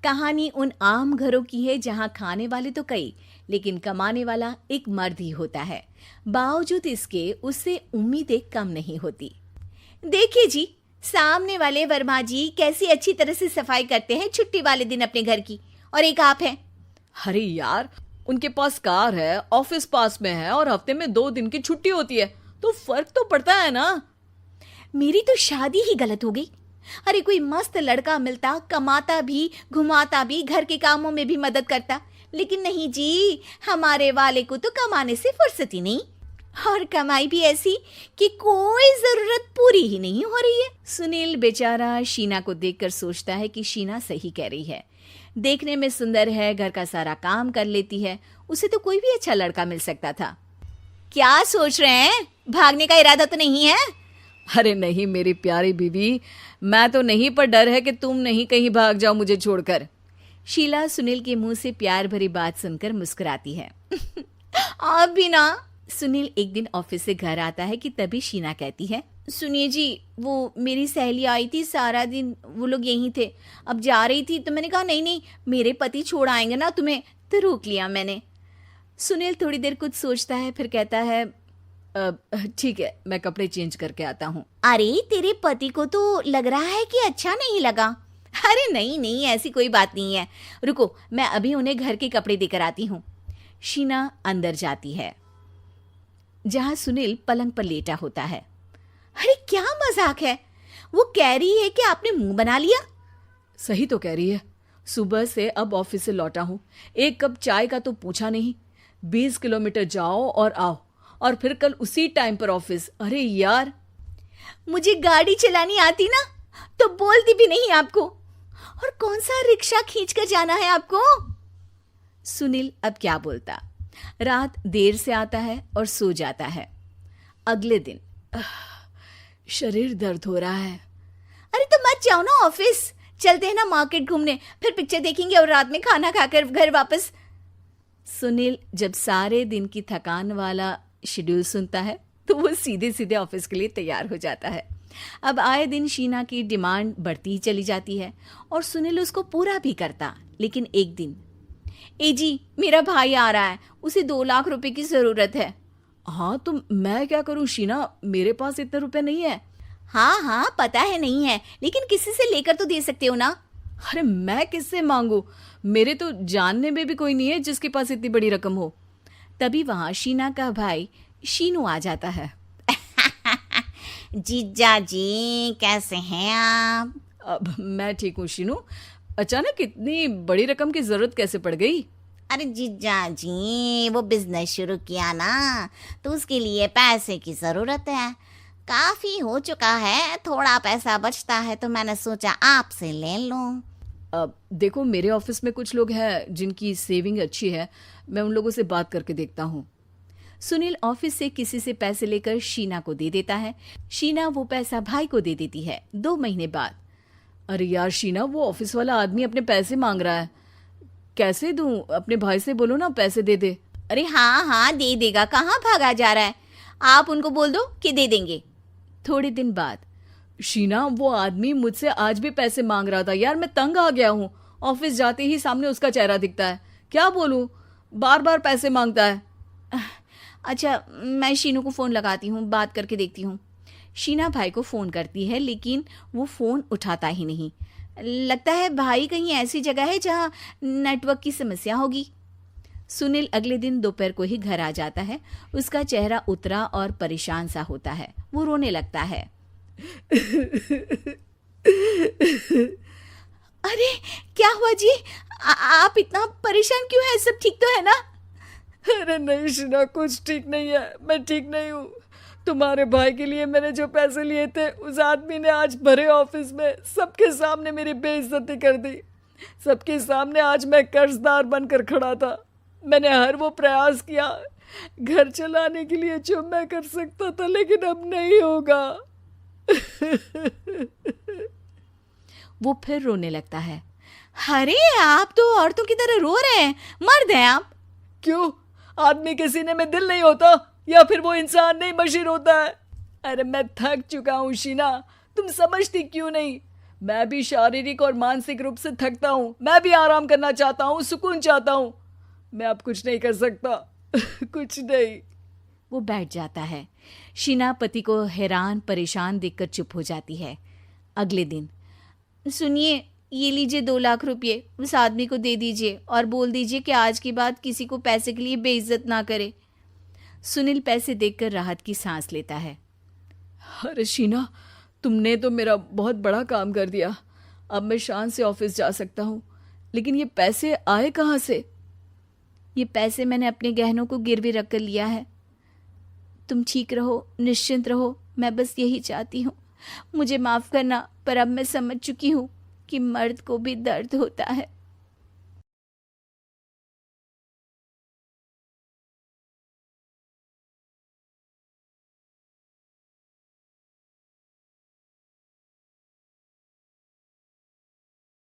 कहानी उन आम घरों की है जहां खाने वाले तो कई, लेकिन कमाने वाला एक मर्द ही होता है। बावजूद इसके उससे उम्मीदें कम नहीं होती। देखिए जी, सामने वाले वर्मा जी कैसी अच्छी तरह से सफाई करते हैं छुट्टी वाले दिन अपने घर की, और एक आप हैं। अरे यार, उनके पास कार है, ऑफिस पास में है और हफ्ते में 2 दिन की छुट्टी होती है, तो फर्क तो पड़ता है ना। मेरी तो शादी ही गलत हो गई। अरे कोई मस्त लड़का मिलता, कमाता भी, घुमाता भी, घर के कामों में भी मदद करता, लेकिन नहीं जी, हमारे वाले को तो कमाने से फुर्सत ही नहीं, और कमाई भी ऐसी कि कोई जरूरत पूरी ही नहीं हो रही है। सुनील बेचारा शीना को देखकर सोचता है कि शीना सही कह रही है। देखने में सुंदर है, घर का सारा काम कर लेती है, उसे तो कोई भी अच्छा लड़का मिल सकता था। क्या सोच रहे हैं? भागने का इरादा तो नहीं है? अरे नहीं मेरी प्यारी बीवी, मैं तो नहीं, पर डर है कि तुम नहीं कहीं भाग जाओ मुझे छोड़कर। शीला सुनील के मुंह से प्यार भरी बात सुनकर मुस्कुराती है। आप भी ना। सुनील एक दिन ऑफिस से घर आता है कि तभी शीना कहती है, सुनिए जी, वो मेरी सहेली आई थी, सारा दिन वो लोग यहीं थे, अब जा रही थी तो मैंने कहा नहीं नहीं, मेरे पति छोड़ आएंगे ना तुम्हें, तो रोक लिया मैंने। सुनील थोड़ी देर कुछ सोचता है, फिर कहता है, ठीक है, मैं कपड़े चेंज करके आता हूँ। अरे तेरे पति को तो लग रहा है कि अच्छा नहीं लगा। अरे नहीं नहीं, ऐसी कोई बात नहीं है, रुको मैं अभी उन्हें घर के कपड़े देकर आती हूँ। शीना अंदर जाती है जहां सुनील पलंग पर लेटा होता है। अरे क्या मजाक है, वो कह रही है कि आपने मुंह बना लिया। सही तो कह रही है, सुबह से अब ऑफिस से लौटा हूँ, एक कप चाय का तो पूछा नहीं, 20 किलोमीटर जाओ और आओ, और फिर कल उसी टाइम पर ऑफिस। अरे यार, मुझे गाड़ी चलानी आती ना तो बोलती भी नहीं आपको, और कौन सा रिक्शा खींच कर जाना है आपको। सुनील अब क्या बोलता। रात देर से आता है और सो जाता है। अगले दिन शरीर दर्द हो रहा है। अरे तो मत जाओ ना ऑफिस, चलते हैं ना मार्केट घूमने, फिर पिक्चर देखेंगे और रात में खाना खाकर घर वापस। सुनील जब सारे दिन की थकान वाला शेड्यूल सुनता है तो वो सीधे सीधे ऑफिस के लिए तैयार हो जाता है। अब आए दिन शीना की डिमांड बढ़ती ही चली जाती है और सुनील उसको पूरा भी करता। लेकिन एक दिन, ए जी मेरा भाई आ रहा है, उसे 2 लाख रुपए की जरूरत है। हाँ तो मैं क्या करूं शीना, मेरे पास इतने रुपए नहीं है। हाँ हाँ पता है नहीं है, लेकिन किसी से लेकर तो दे सकते हो ना। अरे मैं किससे मांगू, मेरे तो जानने में भी कोई नहीं है जिसके पास इतनी बड़ी रकम हो। तभी वहां शीना का भाई शीनू आ जाता है। जीजा जी कैसे हैं आप? अब मैं ठीक हूँ शीनू, अचानक इतनी बड़ी रकम की जरूरत कैसे पड़ गई? अरे जीजा जी, वो बिजनेस शुरू किया ना, तो उसके लिए पैसे की जरूरत है। काफी हो चुका है, थोड़ा पैसा बचता है तो मैंने सोचा आपसे ले लूं। अब देखो, मेरे ऑफिस में कुछ लोग हैं जिनकी सेविंग अच्छी है, मैं उन लोगों से बात करके देखता हूँ। सुनील ऑफिस से किसी से पैसे लेकर शीना को दे देता है। शीना वो पैसा भाई को दे देती है 2 महीने बाद। अरे यार शीना, वो ऑफिस वाला आदमी अपने पैसे मांग रहा है, कैसे दूं? अपने भाई से बोलो ना पैसे दे दे। अरे हाँ हाँ दे देगा, कहाँ भागा जा रहा है, आप उनको बोल दो कि दे देंगे। थोड़े दिन बाद, शीना वो आदमी मुझसे आज भी पैसे मांग रहा था यार, मैं तंग आ गया हूँ। ऑफिस जाते ही सामने उसका चेहरा दिखता है, क्या बोलूं, बार बार पैसे मांगता है। अच्छा मैं शीनू को फ़ोन लगाती हूँ, बात करके देखती हूँ। शीना भाई को फ़ोन करती है लेकिन वो फ़ोन उठाता ही नहीं। लगता है भाई कहीं ऐसी जगह है जहाँ नेटवर्क की समस्या होगी। सुनील अगले दिन दोपहर को ही घर आ जाता है। उसका चेहरा उतरा और परेशान सा होता है, वो रोने लगता है। अरे क्या हुआ जी, आप इतना परेशान क्यों हैं? सब ठीक तो है ना? अरे नहीं शीना, कुछ ठीक नहीं है, मैं ठीक नहीं हूँ। तुम्हारे भाई के लिए मैंने जो पैसे लिए थे, उस आदमी ने आज भरे ऑफिस में सबके सामने मेरी बेइज्जती कर दी। सबके सामने आज मैं कर्जदार बनकर खड़ा था। मैंने हर वो प्रयास किया घर चलाने के लिए जो मैं कर सकता था, लेकिन अब नहीं होगा। वो फिर रोने लगता है। अरे आप तो औरतों की तरह रो रहे हैं, मर्द हैं आप। क्यों, आदमी के सीने में दिल नहीं होता, या फिर वो इंसान नहीं मशीन होता है? अरे मैं थक चुका हूँ शीना, तुम समझती क्यों नहीं? मैं भी शारीरिक और मानसिक रूप से थकता हूँ, मैं भी आराम करना चाहता हूँ, सुकून चाहता हूँ। मैं अब कुछ नहीं कर सकता। कुछ नहीं। वो बैठ जाता है। शीना पति को हैरान परेशान देखकर चुप हो जाती है। अगले दिन, सुनिए, ये लीजिए 2 लाख रुपये, उस आदमी को दे दीजिए और बोल दीजिए कि आज के बाद किसी को पैसे के लिए बेइज्जत ना करे। सुनील पैसे देखकर राहत की सांस लेता है। अरे शीना, तुमने तो मेरा बहुत बड़ा काम कर दिया। अब मैं शान से ऑफिस जा सकता हूँ। लेकिन ये पैसे आए कहाँ से? ये पैसे मैंने अपने गहनों को गिरवी रख कर लिया है। तुम ठीक रहो, निश्चिंत रहो, मैं बस यही चाहती हूँ। मुझे माफ़ करना, पर अब मैं समझ चुकी हूँ कि मर्द को भी दर्द होता है।